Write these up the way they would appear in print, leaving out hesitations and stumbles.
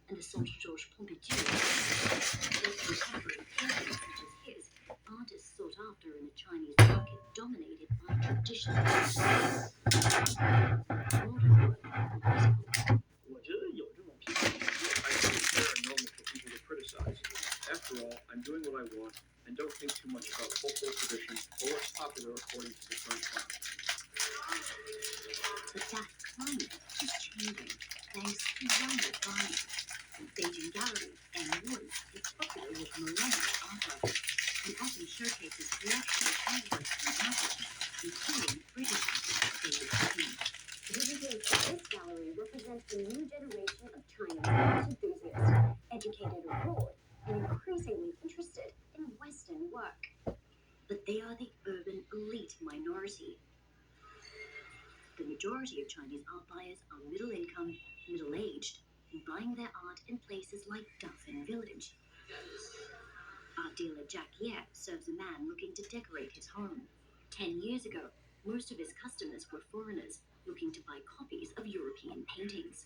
and the Centre Georges Pompidou. With contemporary paintings such as his, artists sought after in a Chinese market dominated by traditional styles. Modern work and critical. 我觉得有这种批评，I think it's fair and normal for people to criticize. After all, I'm doing what I want and don't think too much about cultural tradition or what's popular according to the current climate. But that climate is changing thanks to younger buyers. Beijing Gallery and Woods is popular with millennial art lovers and often showcases collections of Western artists, including British artist David Graphine. Visitors to this gallery represent the new generation of Chinese art enthusiasts, educated abroad and increasingly interested in Western work. But they are the urban elite minority. The majority of Chinese art buyers are middle-income, middle-aged, and buying their art in places like Dufferin Village. Art dealer Jack Ye serves a man looking to decorate his home. 10 years ago, most of his customers were foreigners looking to buy copies of European paintings.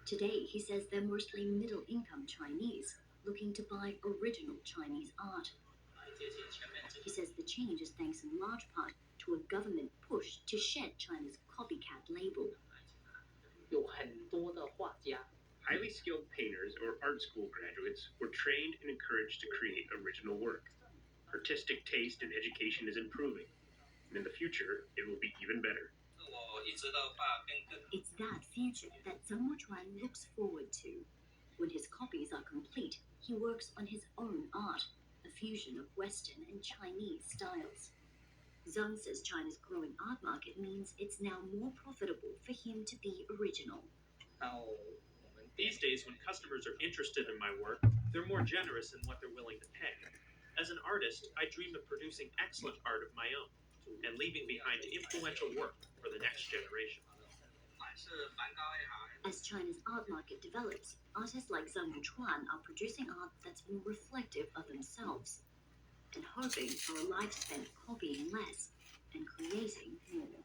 Today, he says they're mostly middle-income Chinese looking to buy original Chinese art. He says the change is thanks in large part to a government push to shed China's copycat label. 有很多的画家 Highly skilled painters or art school graduates were trained and encouraged to create original work. Artistic taste and education is improving, and in the future, it will be even better. It's that future that Zhang Wuchuan looks forward to. When his copies are complete, he works on his own art, a fusion of Western and Chinese styles. Zhang says China's growing art market means it's now more profitable for him to be original. These days, when customers are interested in my work, they're more generous in what they're willing to pay. As an artist, I dream of producing excellent art of my own and leaving behind influential work for the next generation. As China's art market develops, artists like Zhang Wuchuan are producing art that's more reflective of themselves and hoping for a life spent copying less and creating more.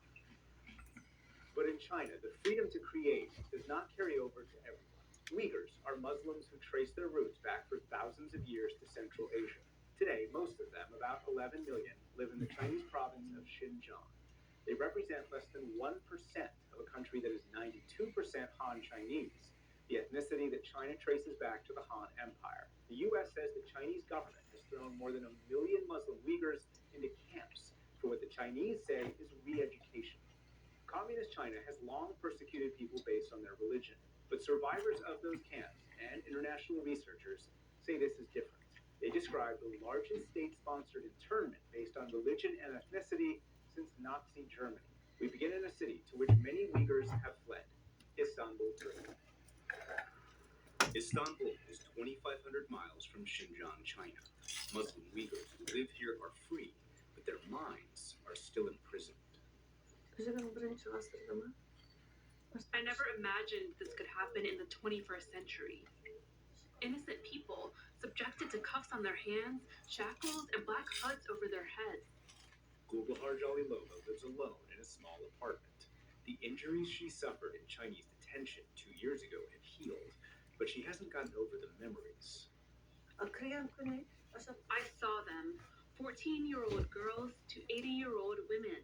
But in China, the freedom to create does not carry over to everyone. Uyghurs are Muslims who trace their roots back for thousands of years to Central Asia. Today, most of them, about 11 million, live in the Chinese province of Xinjiang. They represent less than 1% of a country that is 92% Han Chinese, the ethnicity that China traces back to the Han Empire. The U.S. says the Chinese government has thrown more than 1 million Muslim Uyghurs into camps for what the Chinese say is re-education. Communist China has long persecuted people based on their religion, but survivors of those camps and international researchers say this is different. They describe the largest state-sponsored internment based on religion and ethnicity since Nazi Germany. We begin in a city to which many Uyghurs have fled, Istanbul, Turkey. Istanbul is 2,500 miles from Xinjiang, China. Muslim Uyghurs who live here are free, but their minds are still imprisoned. I never imagined this could happen in the 21st century. Innocent people subjected to cuffs on their hands, shackles, and black hoods over their heads. Gulbahar Jalilova lives alone in a small apartment. The injuries she suffered in Chinese detention 2 years ago have healed, but she hasn't gotten over the memories. I saw them, 14-year-old girls to 80-year-old women.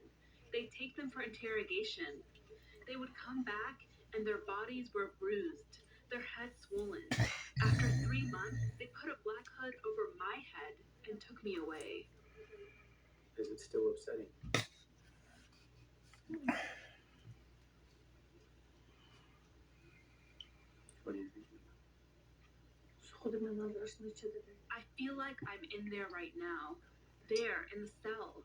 They'd take them for interrogation. They would come back and their bodies were bruised, their heads swollen. After 3 months, they put a black hood over my head and took me away. Is it still upsetting? What do you think? I feel like I'm in there right now, there in the cell.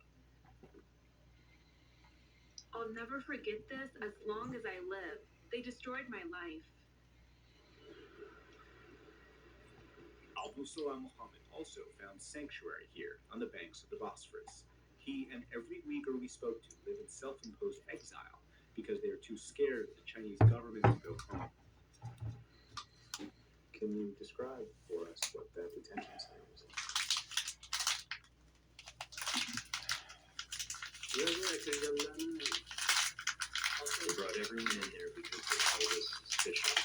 I'll never forget this as long as I live. They destroyed my life. Abu Salam Muhammad also found sanctuary here on the banks of the Bosphorus. He and every Uyghur we spoke to live in self-imposed exile because they are too scared of the Chinese government to go home. Can you describe for us what that detention center is like? They brought everyone in there because they told us suspicious.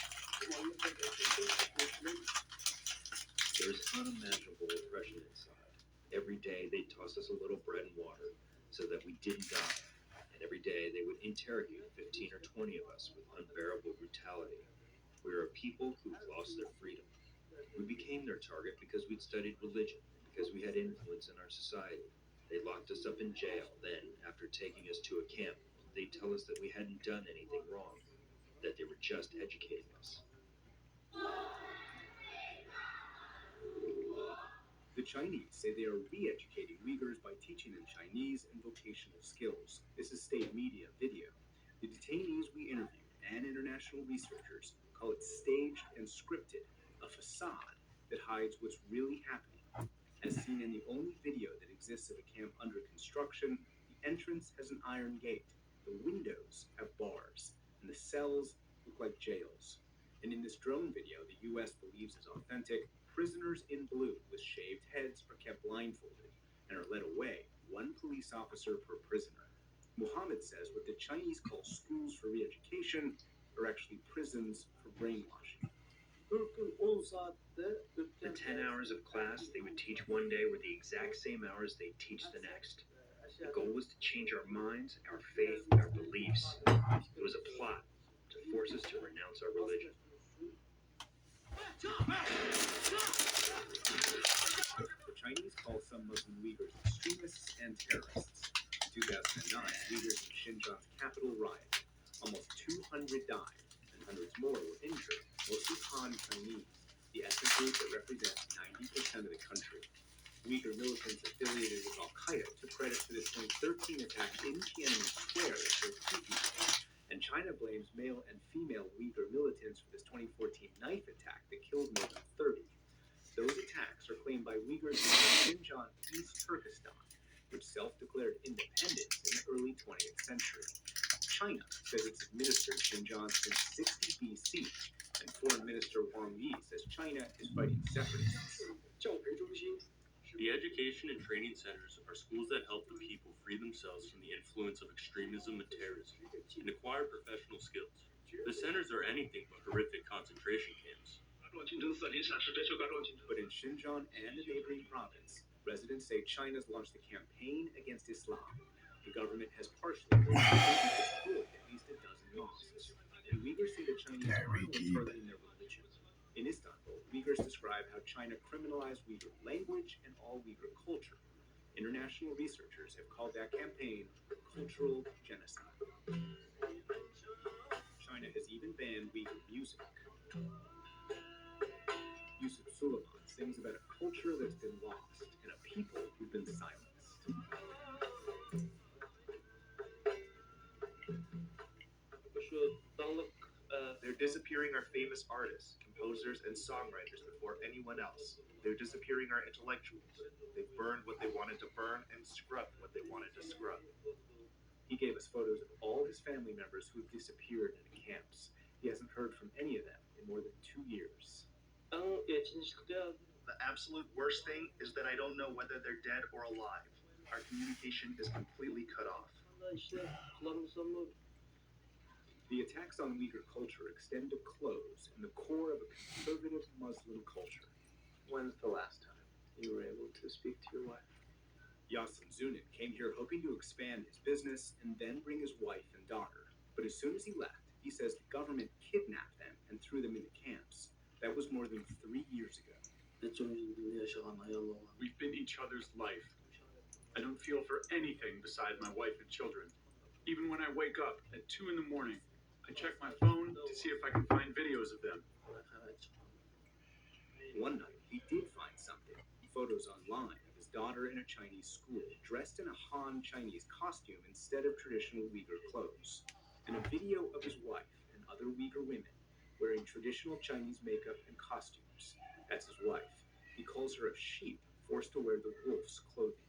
There's unimaginable oppression inside. Every day they tossed us a little bread and water so that we didn't die. And every day they would interrogate 15 or 20 of us with unbearable brutality. We were a people who've lost their freedom. We became their target because we'd studied religion, because we had influence in our society. They locked us up in jail. Then, after taking us to a camp, they'd tell us that we hadn't done anything wrong, that they were just educating us. The Chinese say they are re-educating Uyghurs by teaching them Chinese and vocational skills. This is state media video. The detainees we interviewed and international researchers call it staged and scripted, a facade that hides what's really happening. As seen in the only video that exists of a camp under construction, the entrance has an iron gate, the windows have bars, and the cells look like jails. And in this drone video the US believes is authentic, prisoners in blue with shaved heads are kept blindfolded and are led away, one police officer per prisoner. Muhammad says what the Chinese call schools for re-education are actually prisons for brainwashing. The 10 hours of class they would teach one day were the exact same hours they'd teach the next. The goal was to change our minds, our faith, our beliefs. It was a plot to force us to renounce our religion. The Chinese call some Muslim Uyghurs extremists and terrorists. In 2009, Uyghurs in Xinjiang's capital rioted. Almost 200 died, and hundreds more were injured, mostly Han Chinese, the ethnic group that represents 90% of the country. Uyghur militants affiliated with Al-Qaeda took credit for the 2013 attack in Tiananmen Square that killed 2 people. And China blames male and female Uyghur militants for this 2014 knife attack that killed more than 30. Those attacks are claimed by Uyghurs in Xinjiang, East Turkestan, which self-declared independence in the early 20th century. China says it's administered Xinjiang since 60 BC, and Foreign Minister Wang Yi says China is fighting separatists. The education and training centers are schools that help the people free themselves from the influence of extremism and terrorism and acquire professional skills. The centers are anything but horrific concentration camps. But in Xinjiang and a neighboring province, residents say China's launched a campaign against Islam. The government has partially destroyed at least a dozen mosques. And Uyghurs say the Chinese are only targeting their religion. In Istanbul, Uyghurs describe how China criminalized Uyghur language and all Uyghur culture. International researchers have called that campaign cultural genocide. China has even banned Uyghur music. Yusuf Suleiman sings about a culture that's been lost and a people who've been silenced. They're disappearing our famous artists, composers, and songwriters before anyone else. They're disappearing our intellectuals. They've burned what they wanted to burn and scrubbed what they wanted to scrub. He gave us photos of all his family members who have disappeared in the camps. He hasn't heard from any of them in more than 2 years. The absolute worst thing is that I don't know whether they're dead or alive. Our communication is completely cut off. The attacks on Uyghur culture extend to clothes and the core of a conservative Muslim culture. When's the last time you were able to speak to your wife? Yasin Zunin came here hoping to expand his business and then bring his wife and daughter. But as soon as he left, he says the government kidnapped them and threw them into camps. That was more than 3 years ago. We've been each other's life. I don't feel for anything beside my wife and children. Even when I wake up at 2 in the morning, I check my phone to see if I can find videos of them. One night, he did find something. Photos online of his daughter in a Chinese school, dressed in a Han Chinese costume instead of traditional Uyghur clothes. And a video of his wife and other Uyghur women wearing traditional Chinese makeup and costumes. That's his wife. He calls her a sheep forced to wear the wolf's clothing.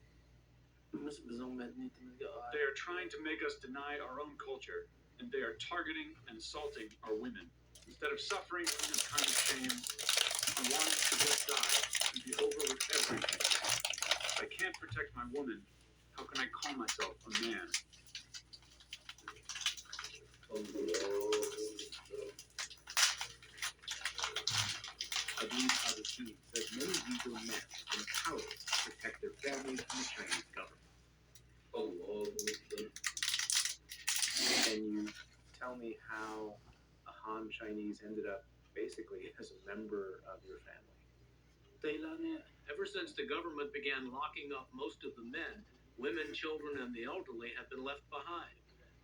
They are trying to make us deny our own culture, and they are targeting and assaulting our women. Instead of suffering from this kind of shame, I want it to just die and be over with everything. If I can't protect my woman, how can I call myself a man? Abid al-Hakim says many Uyghur men have been powerless to protect their families from the Chinese government. Can you tell me how a Han Chinese ended up basically as a member of your family? Ever since the government began locking up most of the men, women, children, and the elderly have been left behind.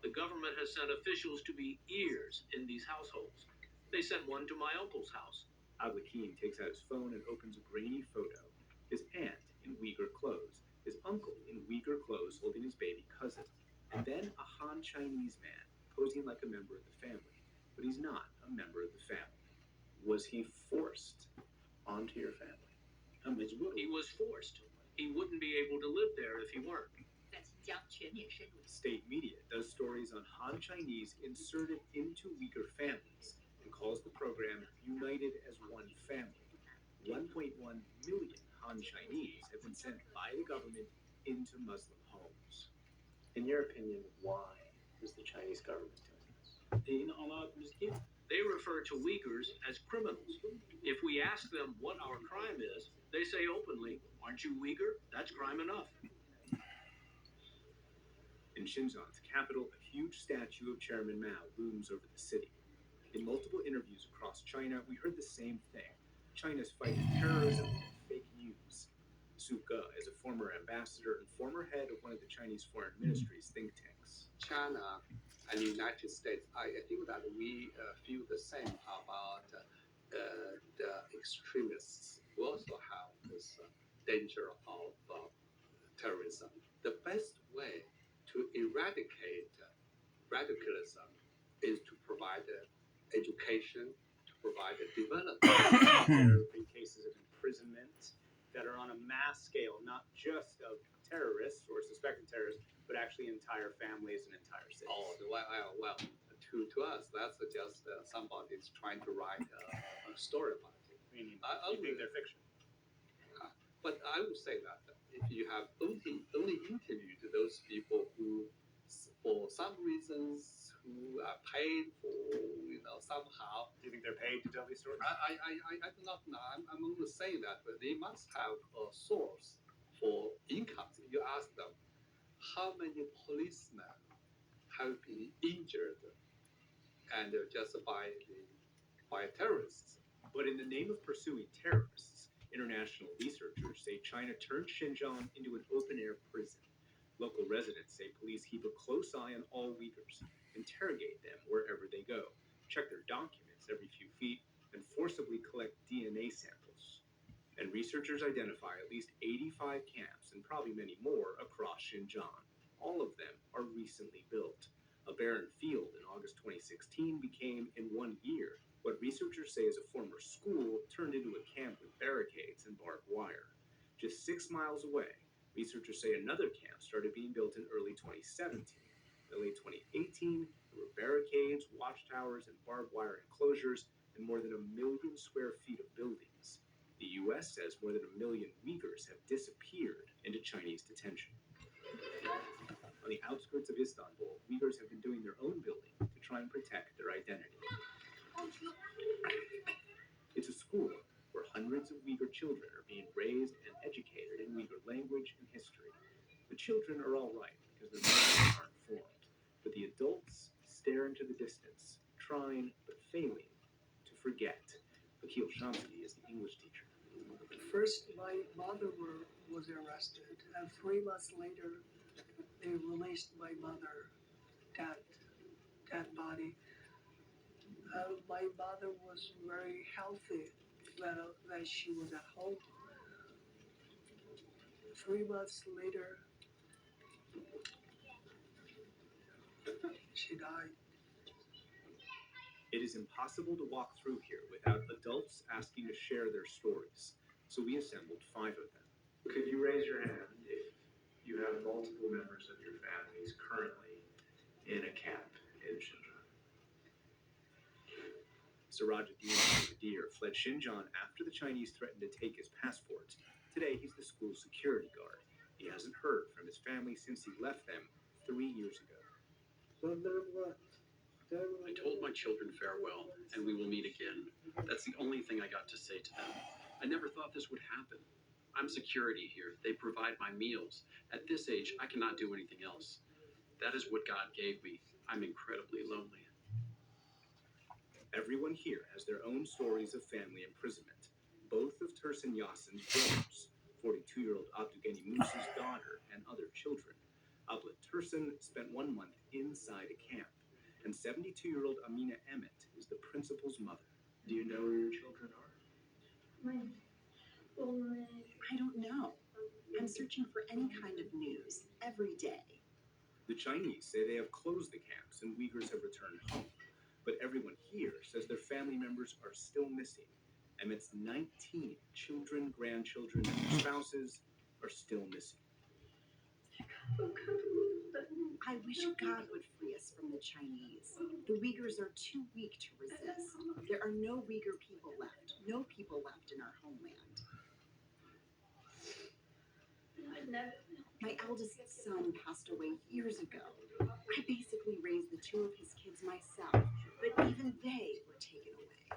The government has sent officials to be ears in these households. They sent one to my uncle's house. Al-Hakim takes out his phone and opens a grainy photo. His aunt in Uyghur clothes, his uncle in Uyghur clothes holding his baby cousin, and then a Han Chinese man posing like a member of the family, but he's not a member of the family. Was he forced onto your family? He was forced. He wouldn't be able to live there if he weren't. State media does stories on Han Chinese inserted into Uyghur families and calls the program United as One Family. 1.1 million Han Chinese have been sent by the government into Muslim homes. In your opinion, why is the Chinese government doing this? They refer to Uyghurs as criminals. If we ask them what our crime is, they say openly, "Aren't you Uyghur? That's crime enough." In Xinjiang's capital, a huge statue of Chairman Mao looms over the city. In multiple interviews across China, we heard the same thing. China's fighting terrorism and fake news. Su Ge is a former ambassador and former head of one of the Chinese Foreign Ministry's think tanks. China and the United States, I think that we feel the same about the extremists. We also have this danger of terrorism. The best way to eradicate radicalism is to provide education, to provide development. There have been cases of imprisonment that are on a mass scale, not just of terrorists or suspected terrorists, but actually entire families and entire cities. Oh, well, to us, that's just somebody's trying to write a story about it. Meaning, I you think they're fiction? But I would say that if you have only interviewed those people who, for some reasons, who are paid for, somehow. Do you think they're paid to tell these stories? I do not know. I'm only saying that, but they must have a source for income. You ask them, how many policemen have been injured and just by terrorists? But in the name of pursuing terrorists, international researchers say China turned Xinjiang into an open-air prison. Local residents say police keep a close eye on all Uyghurs, interrogate them wherever they go, check their documents every few feet, and forcibly collect DNA samples. And researchers identify at least 85 camps and probably many more across Xinjiang. All of them are recently built. A barren field in August 2016 became, in 1 year, what researchers say is a former school turned into a camp with barricades and barbed wire. Just 6 miles away, researchers say another camp started being built in early 2017. In late 2018, there were barricades, watchtowers, and barbed wire enclosures, and more than 1 million square feet of buildings. The US says more than 1 million Uyghurs have disappeared into Chinese detention. On the outskirts of Istanbul, Uyghurs have been doing their own building to try and protect their identity. It's a school where hundreds of Uyghur children are being raised and educated in Uyghur language and history. The children are all right because their minds aren't formed, but the adults stare into the distance, trying but failing to forget. Akil Shamsi is the English teacher. First, my mother was arrested, and 3 months later, they released my mother, dead body. My mother was very healthy when she was at home. 3 months later, she died. It is impossible to walk through here without adults asking to share their stories, so we assembled 5 of them. Could you raise your hand if you have multiple members of your families currently in a camp in Xinjiang? Sirajuddin Al-Qadir fled Xinjiang after the Chinese threatened to take his passport. Today, he's the school's security guard. He hasn't heard from his family since he left them 3 years ago. Wonder what? I told my children farewell, and we will meet again. That's the only thing I got to say to them. I never thought this would happen. I'm security here. They provide my meals. At this age, I cannot do anything else. That is what God gave me. I'm incredibly lonely. Everyone here has their own stories of family imprisonment. Both of Tursun Yasin's brothers, 42-year-old Abdugeni Musa's daughter, and other children. Abla Tursun spent 1 month inside a camp, and 72-year-old Amina Emmett is the principal's mother. Do you know where your children are? I don't know. I'm searching for any kind of news every day. The Chinese say they have closed the camps and Uyghurs have returned home. But everyone here says their family members are still missing. Emmett's 19 children, grandchildren, and their spouses are still missing. I wish God would free us from the Chinese. The Uyghurs are too weak to resist. There are no Uyghur people left, no people left in our homeland. My eldest son passed away years ago. I basically raised the 2 of his kids myself, but even they were taken away.